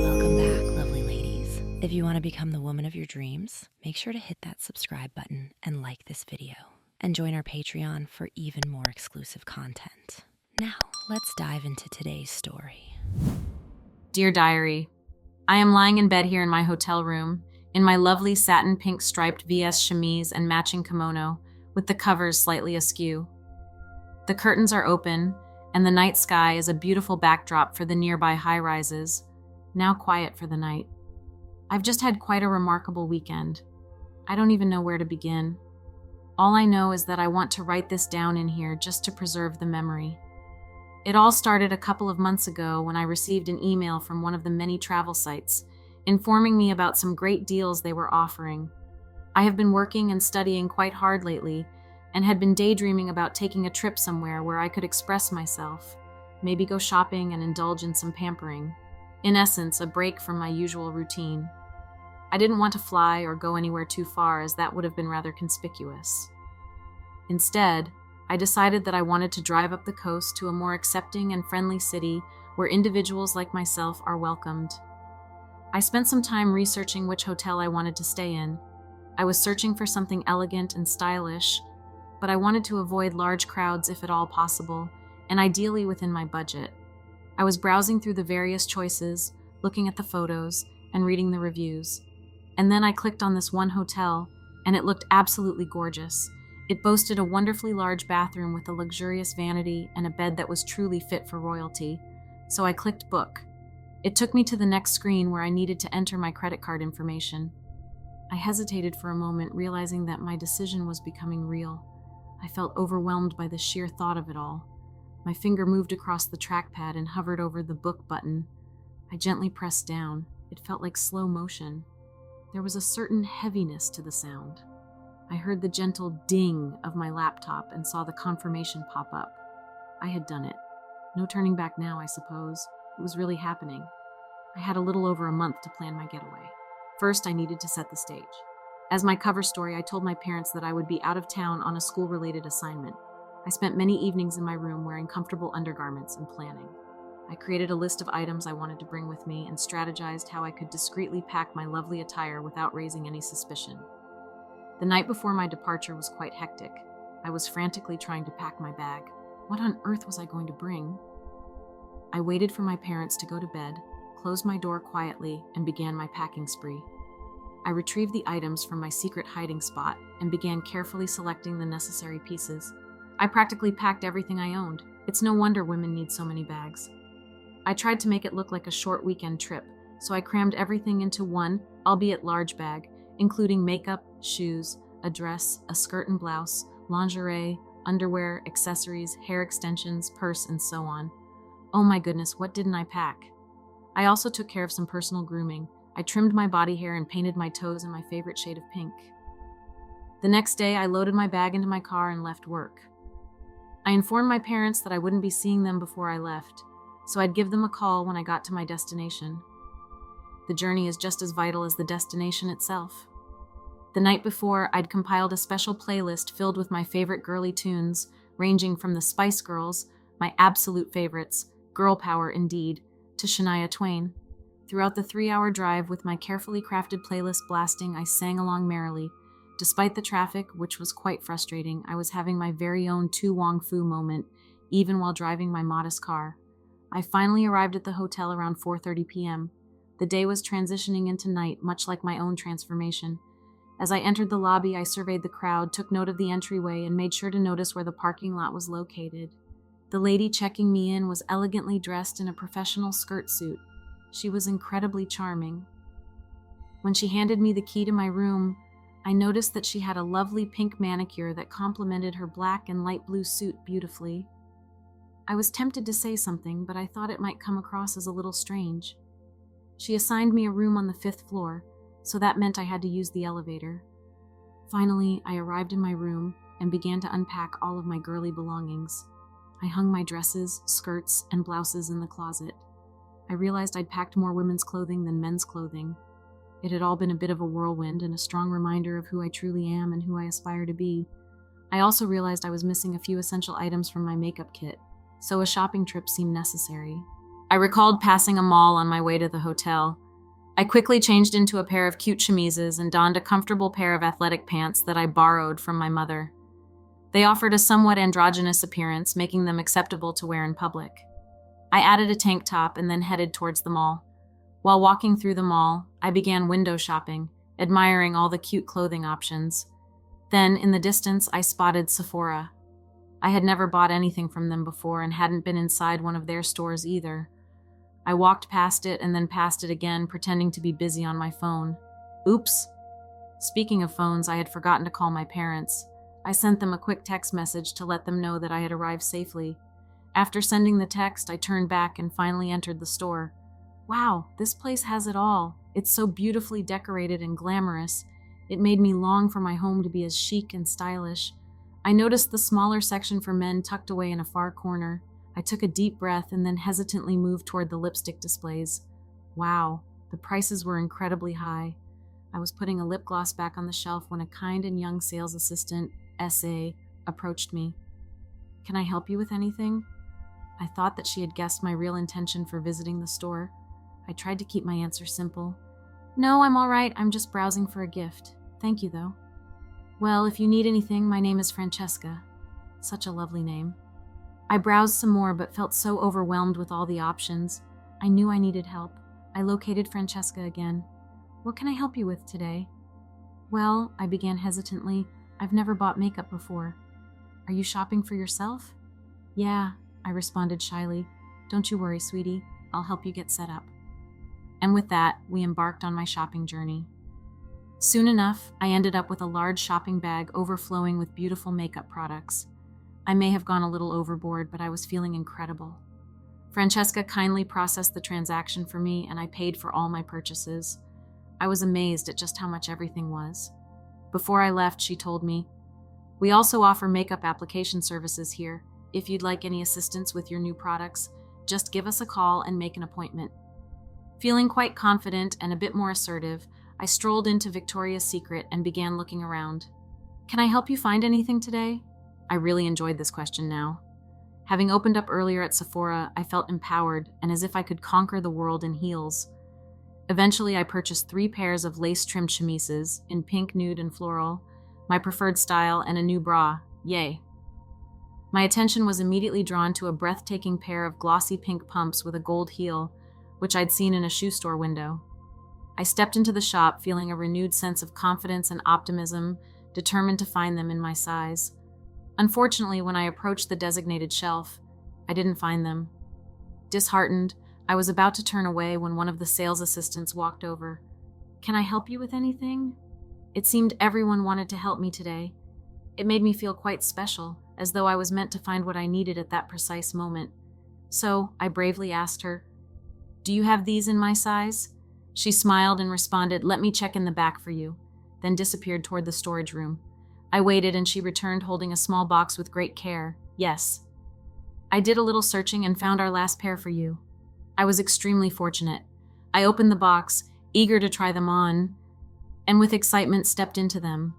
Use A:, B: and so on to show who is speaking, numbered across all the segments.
A: Welcome back, lovely ladies. If you want to become the woman of your dreams, make sure to hit that subscribe button and like this video. And join our Patreon for even more exclusive content. Now, let's dive into today's story.
B: Dear Diary, I am lying in bed here in my hotel room, in my lovely satin pink striped VS chemise and matching kimono, with the covers slightly askew. The curtains are open, and the night sky is a beautiful backdrop for the nearby high-rises, now quiet for the night. I've just had quite a remarkable weekend. I don't even know where to begin. All I know is that I want to write this down in here just to preserve the memory. It all started a couple of months ago when I received an email from one of the many travel sites, informing me about some great deals they were offering. I have been working and studying quite hard lately, and had been daydreaming about taking a trip somewhere where I could express myself, maybe go shopping and indulge in some pampering. In essence, a break from my usual routine. I didn't want to fly or go anywhere too far, as that would have been rather conspicuous. Instead, I decided that I wanted to drive up the coast to a more accepting and friendly city where individuals like myself are welcomed. I spent some time researching which hotel I wanted to stay in. I was searching for something elegant and stylish, but I wanted to avoid large crowds if at all possible, and ideally within my budget. I was browsing through the various choices, looking at the photos, and reading the reviews. And then I clicked on this one hotel, and it looked absolutely gorgeous. It boasted a wonderfully large bathroom with a luxurious vanity and a bed that was truly fit for royalty. So I clicked book. It took me to the next screen where I needed to enter my credit card information. I hesitated for a moment, realizing that my decision was becoming real. I felt overwhelmed by the sheer thought of it all. My finger moved across the trackpad and hovered over the book button. I gently pressed down. It felt like slow motion. There was a certain heaviness to the sound. I heard the gentle ding of my laptop and saw the confirmation pop up. I had done it. No turning back now, I suppose. It was really happening. I had a little over a month to plan my getaway. First, I needed to set the stage. As my cover story, I told my parents that I would be out of town on a school-related assignment. I spent many evenings in my room wearing comfortable undergarments and planning. I created a list of items I wanted to bring with me and strategized how I could discreetly pack my lovely attire without raising any suspicion. The night before my departure was quite hectic. I was frantically trying to pack my bag. What on earth was I going to bring? I waited for my parents to go to bed, closed my door quietly, and began my packing spree. I retrieved the items from my secret hiding spot and began carefully selecting the necessary pieces. I practically packed everything I owned. It's no wonder women need so many bags. I tried to make it look like a short weekend trip, so I crammed everything into one, albeit large bag, including makeup, shoes, a dress, a skirt and blouse, lingerie, underwear, accessories, hair extensions, purse, and so on. Oh my goodness, what didn't I pack? I also took care of some personal grooming. I trimmed my body hair and painted my toes in my favorite shade of pink. The next day, I loaded my bag into my car and left work. I informed my parents that I wouldn't be seeing them before I left, so I'd give them a call when I got to my destination. The journey is just as vital as the destination itself. The night before, I'd compiled a special playlist filled with my favorite girly tunes, ranging from the Spice Girls, my absolute favorites, girl power indeed, to Shania Twain. Throughout the 3-hour drive with my carefully crafted playlist blasting, I sang along merrily. Despite the traffic, which was quite frustrating, I was having my very own Tu Wong Fu moment, even while driving my modest car. I finally arrived at the hotel around 4:30 p.m. The day was transitioning into night, much like my own transformation. As I entered the lobby, I surveyed the crowd, took note of the entryway, and made sure to notice where the parking lot was located. The lady checking me in was elegantly dressed in a professional skirt suit. She was incredibly charming. When she handed me the key to my room, I noticed that she had a lovely pink manicure that complemented her black and light blue suit beautifully. I was tempted to say something, but I thought it might come across as a little strange. She assigned me a room on the 5th floor, so that meant I had to use the elevator. Finally, I arrived in my room and began to unpack all of my girly belongings. I hung my dresses, skirts, and blouses in the closet. I realized I'd packed more women's clothing than men's clothing. It had all been a bit of a whirlwind and a strong reminder of who I truly am and who I aspire to be. I also realized I was missing a few essential items from my makeup kit, so a shopping trip seemed necessary. I recalled passing a mall on my way to the hotel. I quickly changed into a pair of cute chemises and donned a comfortable pair of athletic pants that I borrowed from my mother. They offered a somewhat androgynous appearance, making them acceptable to wear in public. I added a tank top and then headed towards the mall. While walking through the mall, I began window shopping, admiring all the cute clothing options. Then, in the distance, I spotted Sephora. I had never bought anything from them before and hadn't been inside one of their stores either. I walked past it and then past it again, pretending to be busy on my phone. Oops. Speaking of phones, I had forgotten to call my parents. I sent them a quick text message to let them know that I had arrived safely. After sending the text, I turned back and finally entered the store. Wow, this place has it all. It's so beautifully decorated and glamorous. It made me long for my home to be as chic and stylish. I noticed the smaller section for men tucked away in a far corner. I took a deep breath and then hesitantly moved toward the lipstick displays. Wow, the prices were incredibly high. I was putting a lip gloss back on the shelf when a kind and young sales assistant, SA, approached me. Can I help you with anything? I thought that she had guessed my real intention for visiting the store. I tried to keep my answer simple. No, I'm all right. I'm just browsing for a gift. Thank you, though. Well, if you need anything, my name is Francesca. Such a lovely name. I browsed some more but felt so overwhelmed with all the options. I knew I needed help. I located Francesca again. What can I help you with today? Well, I began hesitantly. I've never bought makeup before. Are you shopping for yourself? Yeah, I responded shyly. Don't you worry, sweetie. I'll help you get set up. And with that, we embarked on my shopping journey. Soon enough, I ended up with a large shopping bag overflowing with beautiful makeup products. I may have gone a little overboard, but I was feeling incredible. Francesca kindly processed the transaction for me, and I paid for all my purchases. I was amazed at just how much everything was. Before I left, she told me, "We also offer makeup application services here. If you'd like any assistance with your new products, just give us a call and make an appointment." Feeling quite confident and a bit more assertive, I strolled into Victoria's Secret and began looking around. Can I help you find anything today? I really enjoyed this question now. Having opened up earlier at Sephora, I felt empowered and as if I could conquer the world in heels. Eventually, I purchased 3 pairs of lace-trimmed chemises in pink, nude, and floral, my preferred style, and a new bra. Yay. My attention was immediately drawn to a breathtaking pair of glossy pink pumps with a gold heel, which I'd seen in a shoe store window. I stepped into the shop feeling a renewed sense of confidence and optimism, determined to find them in my size. Unfortunately, when I approached the designated shelf, I didn't find them. Disheartened, I was about to turn away when one of the sales assistants walked over. Can I help you with anything? It seemed everyone wanted to help me today. It made me feel quite special, as though I was meant to find what I needed at that precise moment. So I bravely asked her, "Do you have these in my size?" She smiled and responded, "Let me check in the back for you," then disappeared toward the storage room. I waited and she returned holding a small box with great care. "Yes. I did a little searching and found our last pair for you." I was extremely fortunate. I opened the box, eager to try them on, and with excitement stepped into them.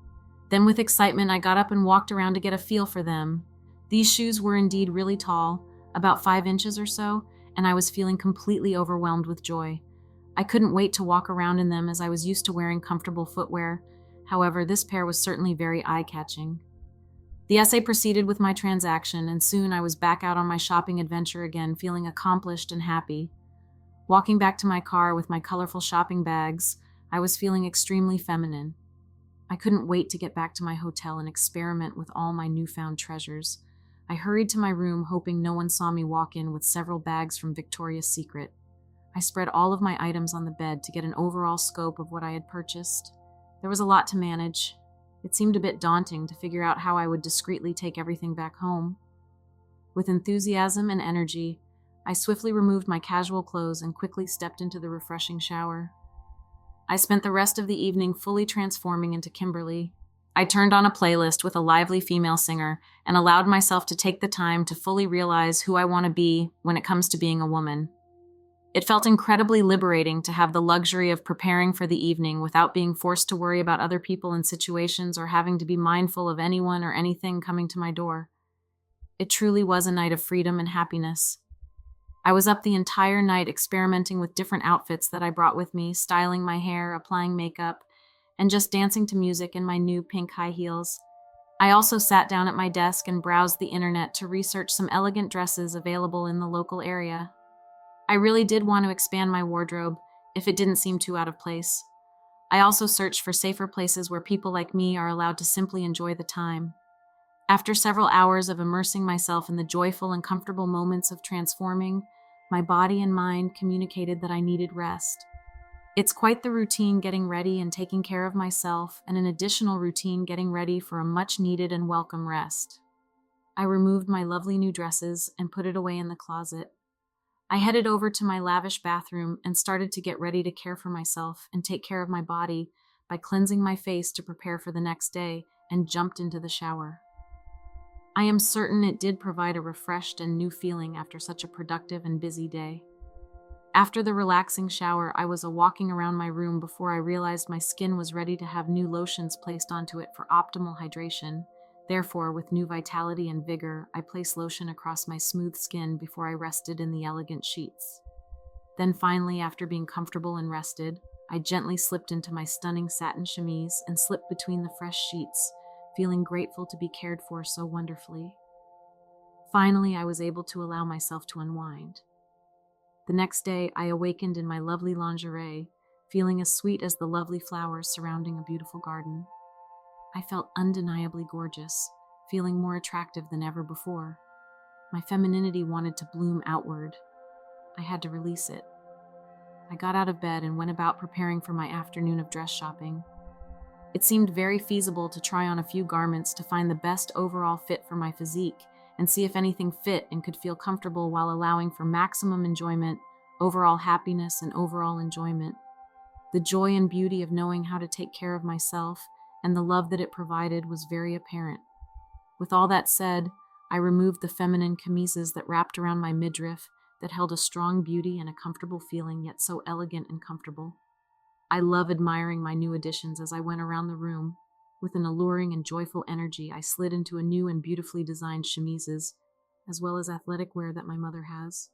B: Then with excitement, I got up and walked around to get a feel for them. These shoes were indeed really tall, about 5 inches or so, and I was feeling completely overwhelmed with joy. I couldn't wait to walk around in them as I was used to wearing comfortable footwear. However, this pair was certainly very eye-catching. The essay proceeded with my transaction, and soon I was back out on my shopping adventure again, feeling accomplished and happy. Walking back to my car with my colorful shopping bags, I was feeling extremely feminine. I couldn't wait to get back to my hotel and experiment with all my newfound treasures. I hurried to my room, hoping no one saw me walk in with several bags from Victoria's Secret. I spread all of my items on the bed to get an overall scope of what I had purchased. There was a lot to manage. It seemed a bit daunting to figure out how I would discreetly take everything back home. With enthusiasm and energy, I swiftly removed my casual clothes and quickly stepped into the refreshing shower. I spent the rest of the evening fully transforming into Kimberly. I turned on a playlist with a lively female singer and allowed myself to take the time to fully realize who I want to be when it comes to being a woman. It felt incredibly liberating to have the luxury of preparing for the evening without being forced to worry about other people and situations or having to be mindful of anyone or anything coming to my door. It truly was a night of freedom and happiness. I was up the entire night experimenting with different outfits that I brought with me, styling my hair, applying makeup, and just dancing to music in my new pink high heels. I also sat down at my desk and browsed the internet to research some elegant dresses available in the local area. I really did want to expand my wardrobe if it didn't seem too out of place. I also searched for safer places where people like me are allowed to simply enjoy the time. After several hours of immersing myself in the joyful and comfortable moments of transforming, my body and mind communicated that I needed rest. It's quite the routine getting ready and taking care of myself, and an additional routine getting ready for a much-needed and welcome rest. I removed my lovely new dresses and put it away in the closet. I headed over to my lavish bathroom and started to get ready to care for myself and take care of my body by cleansing my face to prepare for the next day, and jumped into the shower. I am certain it did provide a refreshed and new feeling after such a productive and busy day. After the relaxing shower, I was walking around my room before I realized my skin was ready to have new lotions placed onto it for optimal hydration. Therefore, with new vitality and vigor, I placed lotion across my smooth skin before I rested in the elegant sheets. Then finally, after being comfortable and rested, I gently slipped into my stunning satin chemise and slipped between the fresh sheets, feeling grateful to be cared for so wonderfully. Finally, I was able to allow myself to unwind. The next day, I awakened in my lovely lingerie, feeling as sweet as the lovely flowers surrounding a beautiful garden. I felt undeniably gorgeous, feeling more attractive than ever before. My femininity wanted to bloom outward. I had to release it. I got out of bed and went about preparing for my afternoon of dress shopping. It seemed very feasible to try on a few garments to find the best overall fit for my physique and see if anything fit and could feel comfortable while allowing for maximum enjoyment, overall happiness, and overall enjoyment. The joy and beauty of knowing how to take care of myself and the love that it provided was very apparent. With all that said, I removed the feminine chemises that wrapped around my midriff that held a strong beauty and a comfortable feeling, yet so elegant and comfortable. I love admiring my new additions as I went around the room. With an alluring and joyful energy, I slid into a new and beautifully designed chemises, as well as athletic wear that my mother has.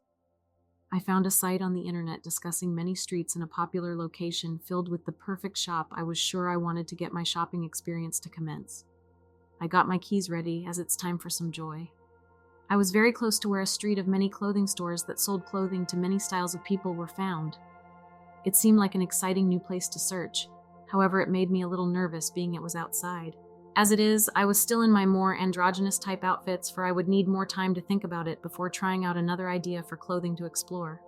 B: I found a site on the internet discussing many streets in a popular location filled with the perfect shop I was sure I wanted to get my shopping experience to commence. I got my keys ready as it's time for some joy. I was very close to where a street of many clothing stores that sold clothing to many styles of people were found. It seemed like an exciting new place to search. However, it made me a little nervous being it was outside. As it is, I was still in my more androgynous type outfits, for I would need more time to think about it before trying out another idea for clothing to explore.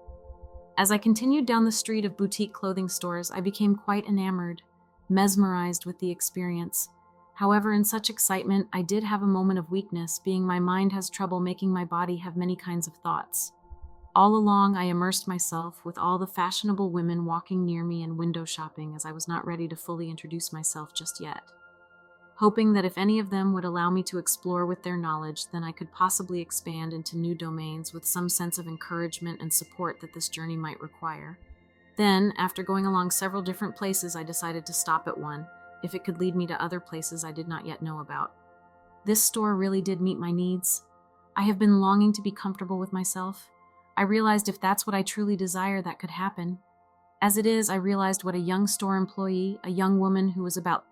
B: As I continued down the street of boutique clothing stores, I became quite enamored, mesmerized with the experience. However, in such excitement, I did have a moment of weakness, being my mind has trouble making my body have many kinds of thoughts. All along, I immersed myself with all the fashionable women walking near me and window shopping, as I was not ready to fully introduce myself just yet. Hoping that if any of them would allow me to explore with their knowledge, then I could possibly expand into new domains with some sense of encouragement and support that this journey might require. Then, after going along several different places, I decided to stop at one, if it could lead me to other places I did not yet know about. This store really did meet my needs. I have been longing to be comfortable with myself. I realized if that's what I truly desire, that could happen. As it is, I realized what a young store employee, a young woman who was about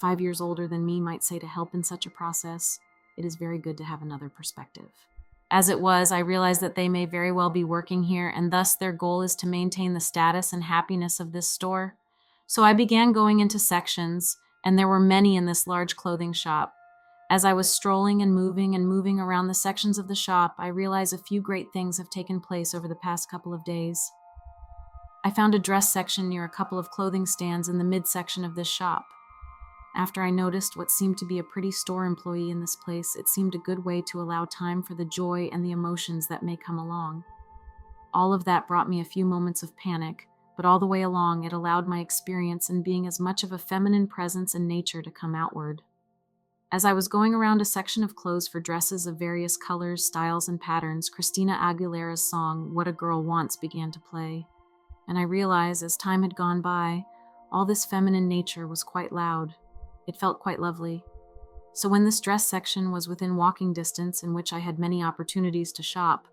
B: 5 years older than me, might say to help in such a process. It is very good to have another perspective. As it was, I realized that they may very well be working here, and thus their goal is to maintain the status and happiness of this store. So I began going into sections, and there were many in this large clothing shop. As I was strolling and moving around the sections of the shop, I realized a few great things have taken place over the past couple of days. I found a dress section near a couple of clothing stands in the midsection of this shop. After I noticed what seemed to be a pretty store employee in this place, it seemed a good way to allow time for the joy and the emotions that may come along. All of that brought me a few moments of panic, but all the way along it allowed my experience in being as much of a feminine presence and nature to come outward. As I was going around a section of clothes for dresses of various colors, styles, and patterns, Christina Aguilera's song, What a Girl Wants, began to play. And I realized, as time had gone by, all this feminine nature was quite loud. It felt quite lovely. So when this dress section was within walking distance, in which I had many opportunities to shop,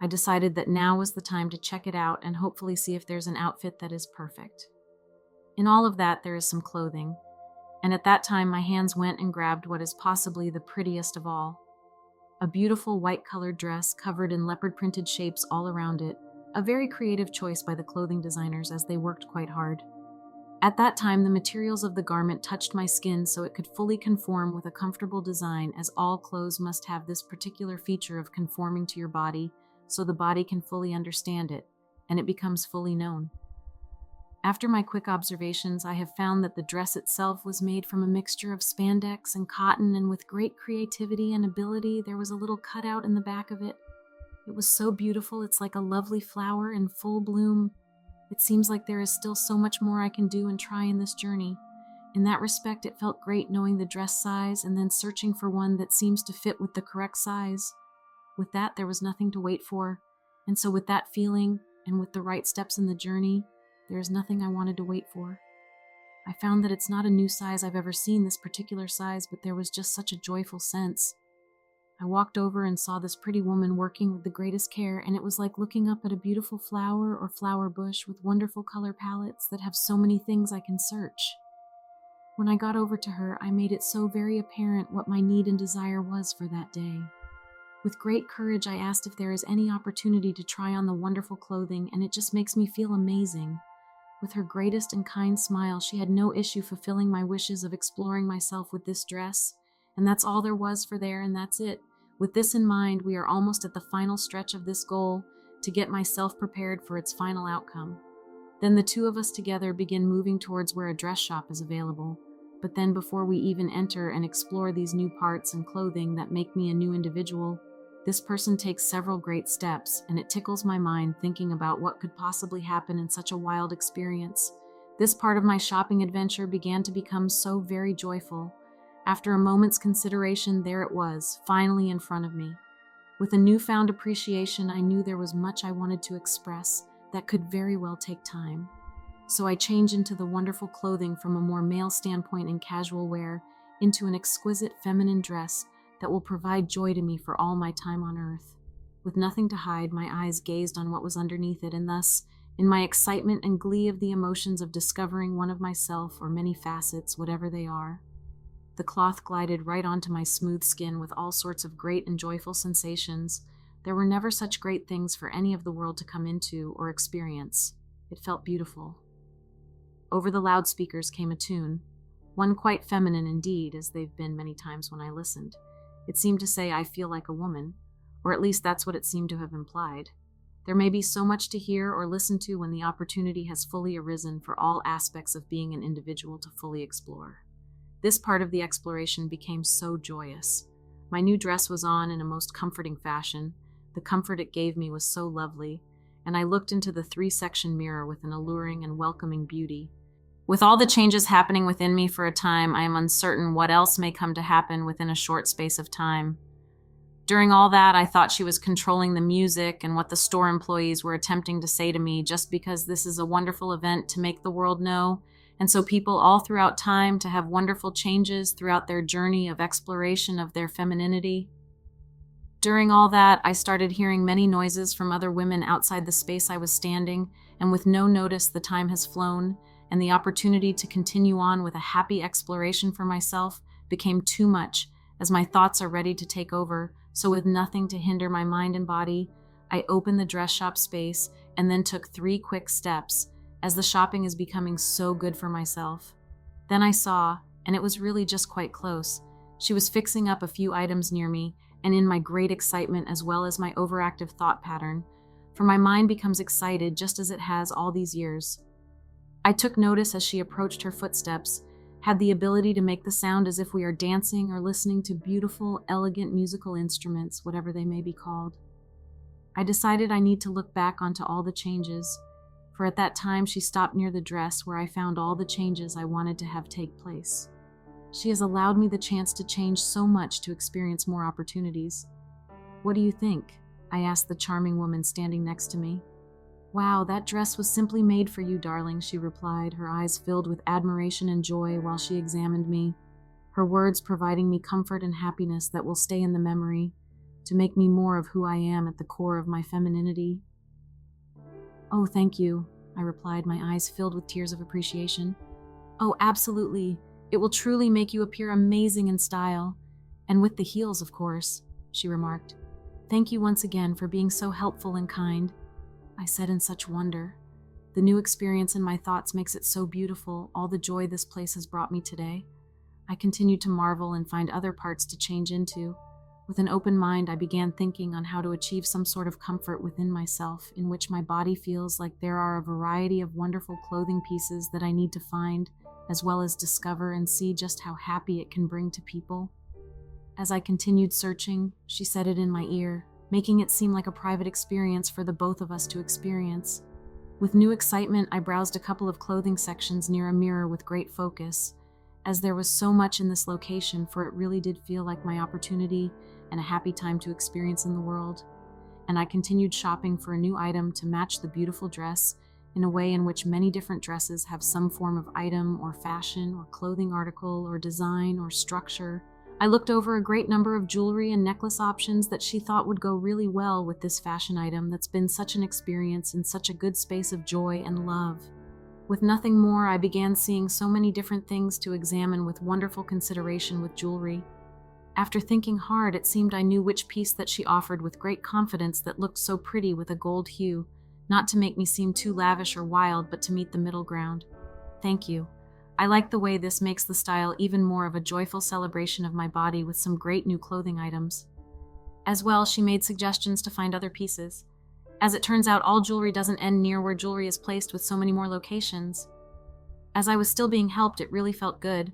B: I decided that now was the time to check it out and hopefully see if there's an outfit that is perfect. In all of that, there is some clothing. And at that time, my hands went and grabbed what is possibly the prettiest of all. A beautiful white-colored dress covered in leopard-printed shapes all around it, a very creative choice by the clothing designers as they worked quite hard. At that time, the materials of the garment touched my skin so it could fully conform with a comfortable design, as all clothes must have this particular feature of conforming to your body so the body can fully understand it, and it becomes fully known. After my quick observations, I have found that the dress itself was made from a mixture of spandex and cotton, and with great creativity and ability, there was a little cutout in the back of it. It was so beautiful, it's like a lovely flower in full bloom. It seems like there is still so much more I can do and try in this journey. In that respect, it felt great knowing the dress size and then searching for one that seems to fit with the correct size. With that, there was nothing to wait for, and so with that feeling, and with the right steps in the journey, there is nothing I wanted to wait for. I found that it's not a new size I've ever seen, this particular size, but there was just such a joyful sense. I walked over and saw this pretty woman working with the greatest care, and it was like looking up at a beautiful flower or flower bush with wonderful color palettes that have so many things I can search. When I got over to her, I made it so very apparent what my need and desire was for that day. With great courage, I asked if there is any opportunity to try on the wonderful clothing, and it just makes me feel amazing. With her greatest and kind smile, she had no issue fulfilling my wishes of exploring myself with this dress, and that's all there was for there, and that's it. With this in mind, we are almost at the final stretch of this goal to get myself prepared for its final outcome. Then the two of us together begin moving towards where a dress shop is available. But then before we even enter and explore these new parts and clothing that make me a new individual, this person takes several great steps, and it tickles my mind thinking about what could possibly happen in such a wild experience. This part of my shopping adventure began to become so very joyful. After a moment's consideration, there it was, finally in front of me. With a newfound appreciation, I knew there was much I wanted to express that could very well take time. So I changed into the wonderful clothing from a more male standpoint in casual wear into an exquisite feminine dress that will provide joy to me for all my time on earth. With nothing to hide, my eyes gazed on what was underneath it, and thus, in my excitement and glee of the emotions of discovering one of myself or many facets, whatever they are, the cloth glided right onto my smooth skin with all sorts of great and joyful sensations. There were never such great things for any of the world to come into or experience. It felt beautiful. Over the loudspeakers came a tune, one quite feminine indeed, as they've been many times when I listened. It seemed to say, I feel like a woman, or at least that's what it seemed to have implied. There may be so much to hear or listen to when the opportunity has fully arisen for all aspects of being an individual to fully explore. This part of the exploration became so joyous. My new dress was on in a most comforting fashion. The comfort it gave me was so lovely, and I looked into the 3-section mirror with an alluring and welcoming beauty. With all the changes happening within me for a time, I am uncertain what else may come to happen within a short space of time. During all that, I thought she was controlling the music and what the store employees were attempting to say to me, just because this is a wonderful event to make the world know, and so people all throughout time to have wonderful changes throughout their journey of exploration of their femininity. During all that, I started hearing many noises from other women outside the space I was standing, and with no notice the time has flown, and the opportunity to continue on with a happy exploration for myself became too much, as my thoughts are ready to take over. So with nothing to hinder my mind and body, I opened the dress shop space and then took 3 quick steps, as the shopping is becoming so good for myself. Then I saw, and it was really just quite close, she was fixing up a few items near me, and in my great excitement as well as my overactive thought pattern, for my mind becomes excited just as it has all these years. I took notice as she approached her footsteps, had the ability to make the sound as if we are dancing or listening to beautiful, elegant musical instruments, whatever they may be called. I decided I need to look back onto all the changes, for at that time she stopped near the dress where I found all the changes I wanted to have take place. She has allowed me the chance to change so much to experience more opportunities. What do you think? I asked the charming woman standing next to me. Wow, that dress was simply made for you, darling, she replied, her eyes filled with admiration and joy while she examined me, her words providing me comfort and happiness that will stay in the memory, to make me more of who I am at the core of my femininity. Oh, thank you, I replied, my eyes filled with tears of appreciation. Oh, absolutely. It will truly make you appear amazing in style. And with the heels, of course, she remarked. Thank you once again for being so helpful and kind, I said in such wonder. The new experience in my thoughts makes it so beautiful, all the joy this place has brought me today. I continued to marvel and find other parts to change into. With an open mind, I began thinking on how to achieve some sort of comfort within myself, in which my body feels like there are a variety of wonderful clothing pieces that I need to find, as well as discover and see just how happy it can bring to people. As I continued searching, she said it in my ear, making it seem like a private experience for the both of us to experience. With new excitement, I browsed a couple of clothing sections near a mirror with great focus, as there was so much in this location, for it really did feel like my opportunity and a happy time to experience in the world. And I continued shopping for a new item to match the beautiful dress in a way in which many different dresses have some form of item or fashion or clothing article or design or structure. I looked over a great number of jewelry and necklace options that she thought would go really well with this fashion item that's been such an experience in such a good space of joy and love. With nothing more, I began seeing so many different things to examine with wonderful consideration with jewelry. After thinking hard, it seemed I knew which piece that she offered with great confidence that looked so pretty with a gold hue, not to make me seem too lavish or wild, but to meet the middle ground. Thank you. I like the way this makes the style even more of a joyful celebration of my body with some great new clothing items. As well, she made suggestions to find other pieces. As it turns out, all jewelry doesn't end near where jewelry is placed with so many more locations. As I was still being helped, it really felt good.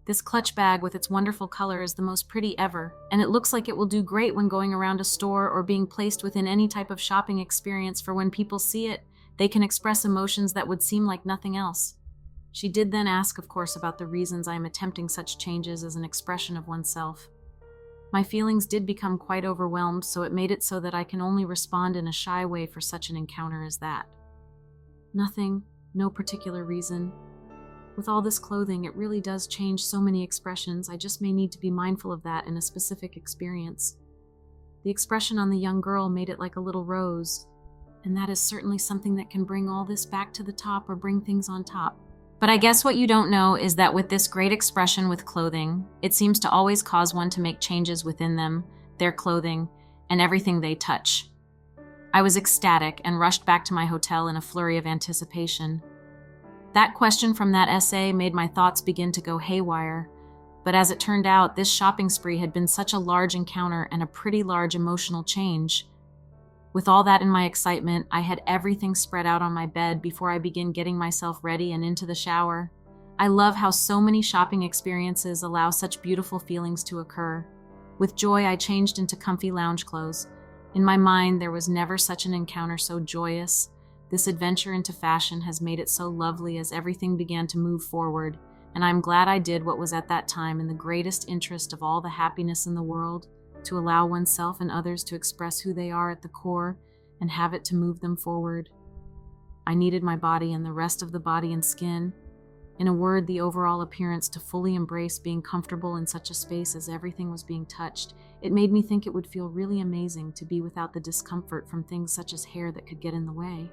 B: This clutch bag with its wonderful color is the most pretty ever, and it looks like it will do great when going around a store or being placed within any type of shopping experience, for when people see it, they can express emotions that would seem like nothing else. She did then ask, of course, about the reasons I am attempting such changes as an expression of oneself. My feelings did become quite overwhelmed, so it made it so that I can only respond in a shy way for such an encounter as that. Nothing, no particular reason. With all this clothing, it really does change so many expressions. I just may need to be mindful of that in a specific experience. The expression on the young girl made it like a little rose, and that is certainly something that can bring all this back to the top or bring things on top. But I guess what you don't know is that with this great expression with clothing, it seems to always cause one to make changes within them, their clothing, and everything they touch. I was ecstatic and rushed back to my hotel in a flurry of anticipation. That question from that essay made my thoughts begin to go haywire, but as it turned out, this shopping spree had been such a large encounter and a pretty large emotional change. With all that in my excitement, I had everything spread out on my bed before I began getting myself ready and into the shower. I love how so many shopping experiences allow such beautiful feelings to occur. With joy, I changed into comfy lounge clothes. In my mind, there was never such an encounter so joyous. This adventure into fashion has made it so lovely as everything began to move forward, and I'm glad I did what was at that time in the greatest interest of all the happiness in the world, to allow oneself and others to express who they are at the core and have it to move them forward. I needed my body and the rest of the body and skin, in a word, the overall appearance, to fully embrace being comfortable in such a space as everything was being touched. It made me think it would feel really amazing to be without the discomfort from things such as hair that could get in the way.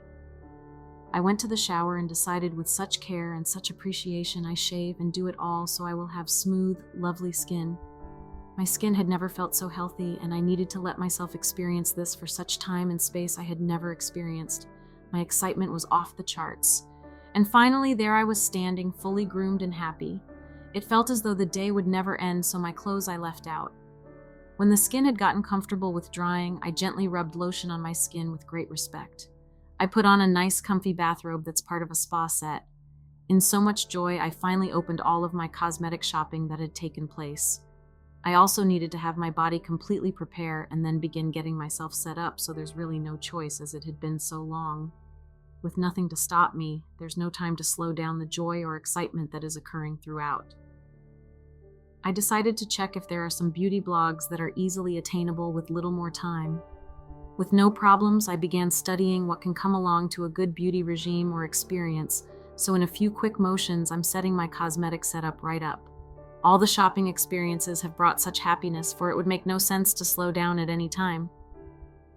B: I went to the shower and decided with such care and such appreciation I shave and do it all so I will have smooth, lovely skin. My skin had never felt so healthy, and I needed to let myself experience this for such time and space I had never experienced. My excitement was off the charts. And finally, there I was standing, fully groomed and happy. It felt as though the day would never end, so my clothes I left out. When the skin had gotten comfortable with drying, I gently rubbed lotion on my skin with great respect. I put on a nice comfy bathrobe that's part of a spa set. In so much joy, I finally opened all of my cosmetic shopping that had taken place. I also needed to have my body completely prepare and then begin getting myself set up, so there's really no choice as it had been so long. With nothing to stop me, there's no time to slow down the joy or excitement that is occurring throughout. I decided to check if there are some beauty blogs that are easily attainable with little more time. With no problems, I began studying what can come along to a good beauty regime or experience, so in a few quick motions, I'm setting my cosmetic setup right up. All the shopping experiences have brought such happiness, for it would make no sense to slow down at any time.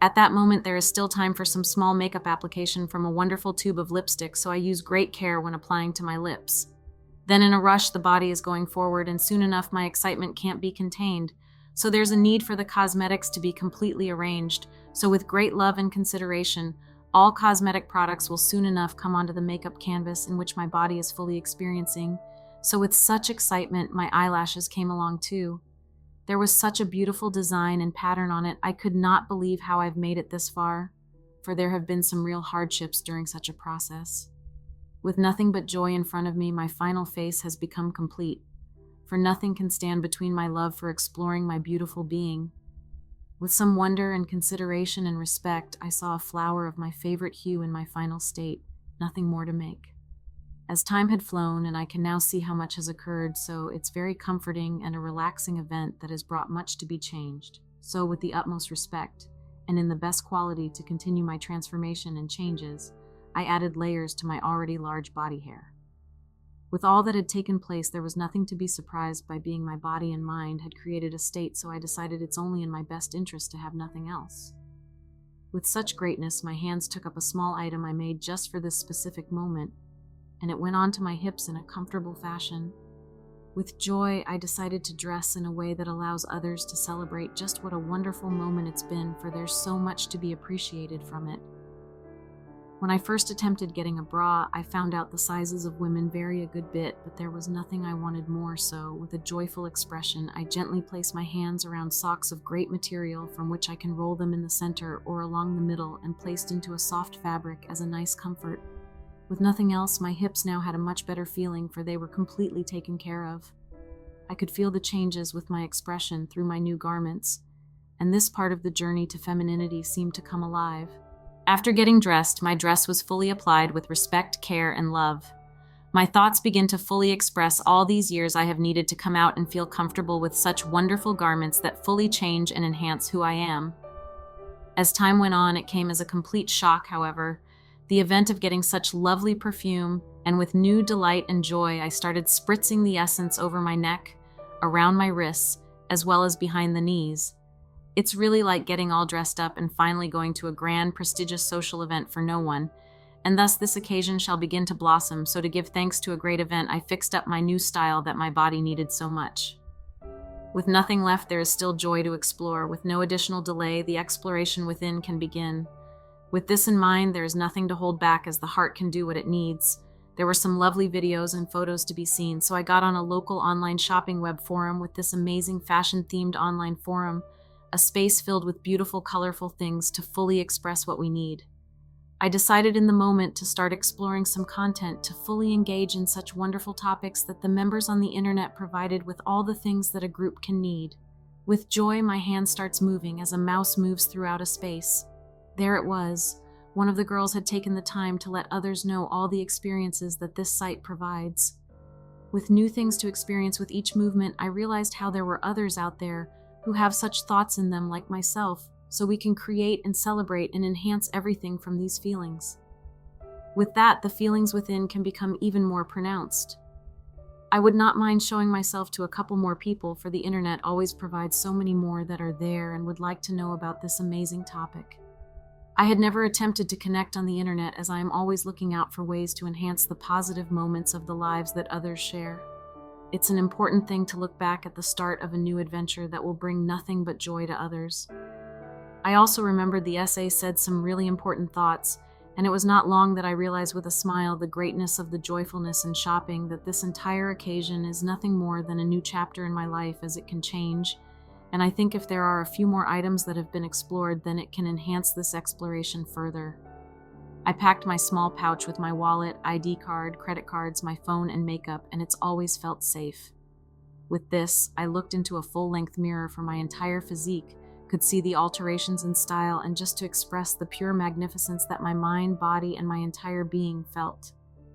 B: At that moment, there is still time for some small makeup application from a wonderful tube of lipstick, so I use great care when applying to my lips. Then in a rush, the body is going forward, and soon enough my excitement can't be contained, so there's a need for the cosmetics to be completely arranged. So with great love and consideration, all cosmetic products will soon enough come onto the makeup canvas in which my body is fully experiencing. So with such excitement, my eyelashes came along too. There was such a beautiful design and pattern on it, I could not believe how I've made it this far, for there have been some real hardships during such a process. With nothing but joy in front of me, my final face has become complete, for nothing can stand between my love for exploring my beautiful being. With some wonder and consideration and respect, I saw a flower of my favorite hue in my final state, nothing more to make. As time had flown, and I can now see how much has occurred, so it's very comforting and a relaxing event that has brought much to be changed. So with the utmost respect, and in the best quality to continue my transformation and changes, I added layers to my already large body hair. With all that had taken place, there was nothing to be surprised by, being my body and mind had created a state, so I decided it's only in my best interest to have nothing else. With such greatness, my hands took up a small item I made just for this specific moment, and it went onto my hips in a comfortable fashion. With joy, I decided to dress in a way that allows others to celebrate just what a wonderful moment it's been, for there's so much to be appreciated from it. When I first attempted getting a bra, I found out the sizes of women vary a good bit, but there was nothing I wanted more, so with a joyful expression, I gently placed my hands around socks of great material from which I can roll them in the center or along the middle and placed into a soft fabric as a nice comfort. With nothing else, my hips now had a much better feeling, for they were completely taken care of. I could feel the changes with my expression through my new garments, and this part of the journey to femininity seemed to come alive. After getting dressed, my dress was fully applied with respect, care, and love. My thoughts begin to fully express all these years I have needed to come out and feel comfortable with such wonderful garments that fully change and enhance who I am. As time went on, it came as a complete shock, however. The event of getting such lovely perfume, and with new delight and joy, I started spritzing the essence over my neck, around my wrists, as well as behind the knees. It's really like getting all dressed up and finally going to a grand, prestigious social event for no one, and thus this occasion shall begin to blossom, so to give thanks to a great event, I fixed up my new style that my body needed so much. With nothing left, there is still joy to explore. With no additional delay, the exploration within can begin. With this in mind, there is nothing to hold back, as the heart can do what it needs. There were some lovely videos and photos to be seen, so I got on a local online shopping web forum with this amazing fashion-themed online forum, a space filled with beautiful, colorful things to fully express what we need. I decided in the moment to start exploring some content to fully engage in such wonderful topics that the members on the internet provided with all the things that a group can need. With joy, my hand starts moving as a mouse moves throughout a space. There it was. One of the girls had taken the time to let others know all the experiences that this site provides. With new things to experience with each movement, I realized how there were others out there who have such thoughts in them like myself, so we can create and celebrate and enhance everything from these feelings. With that, the feelings within can become even more pronounced. I would not mind showing myself to a couple more people, for the internet always provides so many more that are there and would like to know about this amazing topic. I had never attempted to connect on the internet, as I am always looking out for ways to enhance the positive moments of the lives that others share. It's an important thing to look back at the start of a new adventure that will bring nothing but joy to others. I also remembered the essay said some really important thoughts, and it was not long that I realized with a smile the greatness of the joyfulness in shopping, that this entire occasion is nothing more than a new chapter in my life, as it can change, and I think if there are a few more items that have been explored, then it can enhance this exploration further. I packed my small pouch with my wallet, ID card, credit cards, my phone, and makeup, and it's always felt safe. With this, I looked into a full-length mirror for my entire physique, could see the alterations in style, and just to express the pure magnificence that my mind, body, and my entire being felt.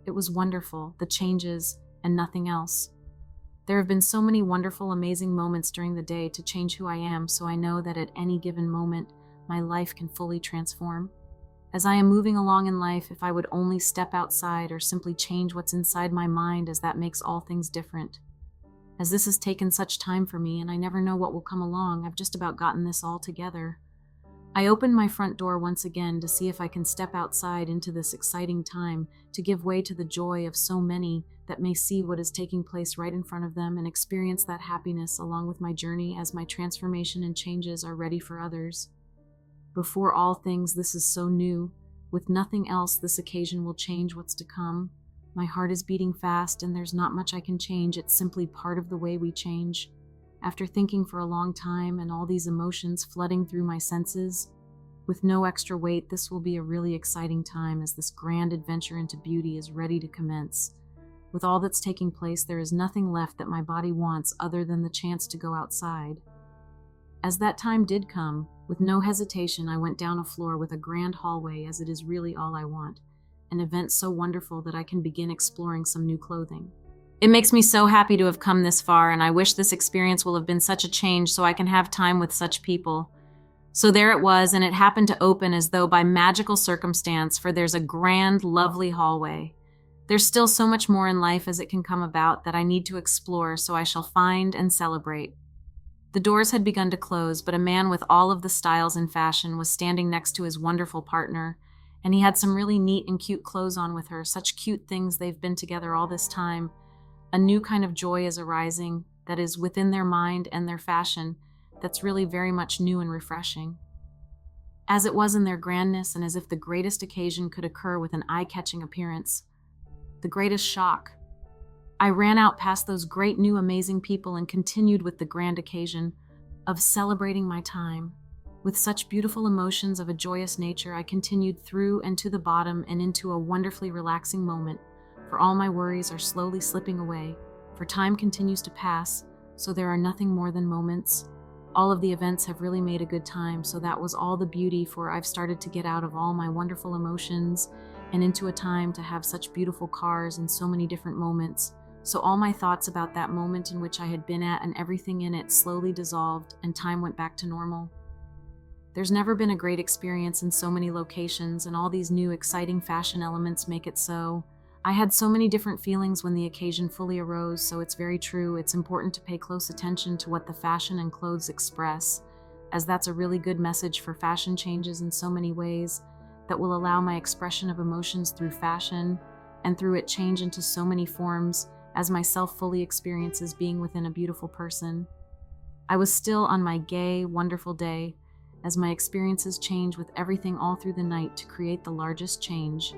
B: It was wonderful, the changes, and nothing else. There have been so many wonderful, amazing moments during the day to change who I am, so I know that at any given moment, my life can fully transform. As I am moving along in life, if I would only step outside or simply change what's inside my mind, as that makes all things different. As this has taken such time for me and I never know what will come along, I've just about gotten this all together. I opened my front door once again to see if I can step outside into this exciting time, to give way to the joy of so many that may see what is taking place right in front of them and experience that happiness along with my journey as my transformation and changes are ready for others. Before all things, this is so new. With nothing else, this occasion will change what's to come. My heart is beating fast and there's not much I can change. It's simply part of the way we change. After thinking for a long time and all these emotions flooding through my senses, with no extra weight, this will be a really exciting time as this grand adventure into beauty is ready to commence. With all that's taking place, there is nothing left that my body wants other than the chance to go outside. As that time did come, with no hesitation, I went down a floor with a grand hallway, as it is really all I want. An event so wonderful that I can begin exploring some new clothing. It makes me so happy to have come this far, and I wish this experience will have been such a change so I can have time with such people. So there it was, and it happened to open as though by magical circumstance, for there's a grand, lovely hallway. There's still so much more in life as it can come about that I need to explore, so I shall find and celebrate. The doors had begun to close, but a man with all of the styles and fashion was standing next to his wonderful partner, and he had some really neat and cute clothes on with her, such cute things. They've been together all this time. A new kind of joy is arising that is within their mind and their fashion that's really very much new and refreshing. As it was in their grandness and as if the greatest occasion could occur with an eye-catching appearance. The greatest shock. I ran out past those great new amazing people and continued with the grand occasion of celebrating my time. With such beautiful emotions of a joyous nature, I continued through and to the bottom and into a wonderfully relaxing moment, for all my worries are slowly slipping away, for time continues to pass, so there are nothing more than moments. All of the events have really made a good time, so that was all the beauty, for I've started to get out of all my wonderful emotions and into a time to have such beautiful cars and so many different moments. So all my thoughts about that moment in which I had been at and everything in it slowly dissolved and time went back to normal. There's never been a great experience in so many locations, and all these new exciting fashion elements make it so. I had so many different feelings when the occasion fully arose, so it's very true. It's important to pay close attention to what the fashion and clothes express, as that's a really good message for fashion changes in so many ways that will allow my expression of emotions through fashion and through it change into so many forms as myself fully experiences being within a beautiful person. I was still on my gay, wonderful day, as my experiences change with everything all through the night to create the largest change.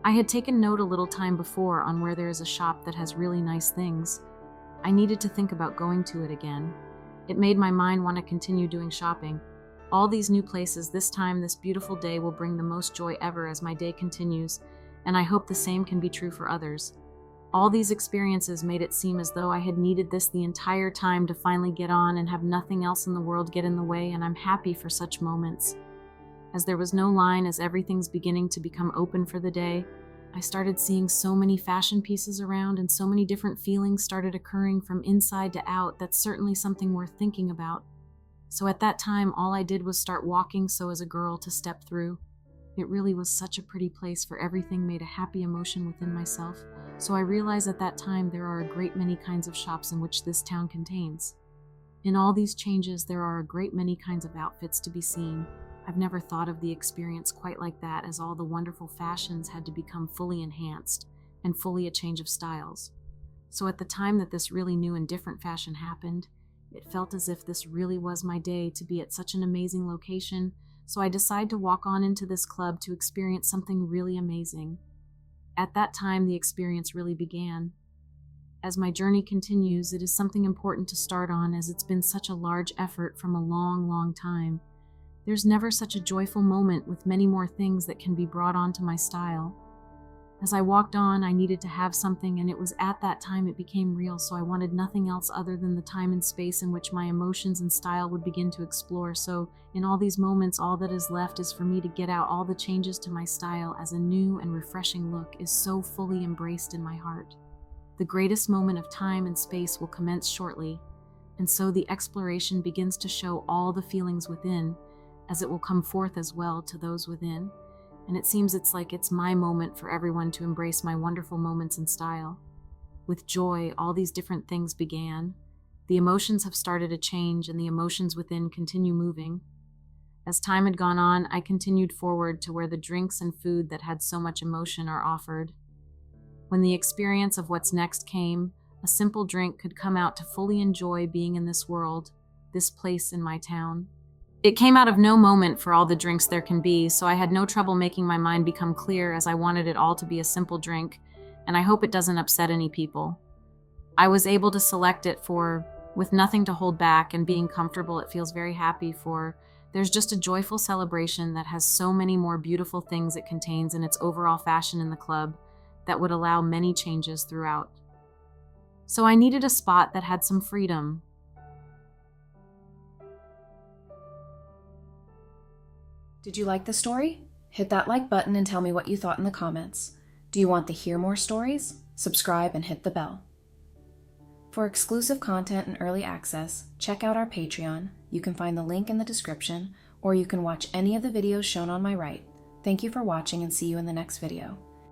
B: I had taken note a little time before on where there is a shop that has really nice things. I needed to think about going to it again. It made my mind want to continue doing shopping. All these new places, this time, this beautiful day will bring the most joy ever as my day continues, and I hope the same can be true for others. All these experiences made it seem as though I had needed this the entire time to finally get on and have nothing else in the world get in the way, and I'm happy for such moments. As there was no line, as everything's beginning to become open for the day, I started seeing so many fashion pieces around and so many different feelings started occurring from inside to out. That's certainly something worth thinking about. So at that time, all I did was start walking so as a girl to step through. It really was such a pretty place, for everything made a happy emotion within myself. So I realized at that time there are a great many kinds of shops in which this town contains. In all these changes, there are a great many kinds of outfits to be seen. I've never thought of the experience quite like that, as all the wonderful fashions had to become fully enhanced and fully a change of styles. So at the time that this really new and different fashion happened, it felt as if this really was my day to be at such an amazing location, so I decided to walk on into this club to experience something really amazing. At that time, the experience really began. As my journey continues, it is something important to start on, as it's been such a large effort from a long, long time. There's never such a joyful moment with many more things that can be brought onto my style. As I walked on, I needed to have something, and it was at that time it became real, so I wanted nothing else other than the time and space in which my emotions and style would begin to explore. So in all these moments, all that is left is for me to get out all the changes to my style, as a new and refreshing look is so fully embraced in my heart. The greatest moment of time and space will commence shortly, and so the exploration begins to show all the feelings within, as it will come forth as well to those within. And it seems it's like it's my moment for everyone to embrace my wonderful moments in style. With joy, all these different things began. The emotions have started to change, and the emotions within continue moving. As time had gone on, I continued forward to where the drinks and food that had so much emotion are offered. When the experience of what's next came, a simple drink could come out to fully enjoy being in this world, this place in my town. It came out of no moment for all the drinks there can be, so I had no trouble making my mind become clear, as I wanted it all to be a simple drink, and I hope it doesn't upset any people. I was able to select it with nothing to hold back, and being comfortable, it feels very happy there's just a joyful celebration that has so many more beautiful things it contains in its overall fashion in the club that would allow many changes throughout. So I needed a spot that had some freedom.
C: Did you like the story? Hit that like button and tell me what you thought in the comments. Do you want to hear more stories? Subscribe and hit the bell. For exclusive content and early access, check out our Patreon. You can find the link in the description, or you can watch any of the videos shown on my right. Thank you for watching, and see you in the next video.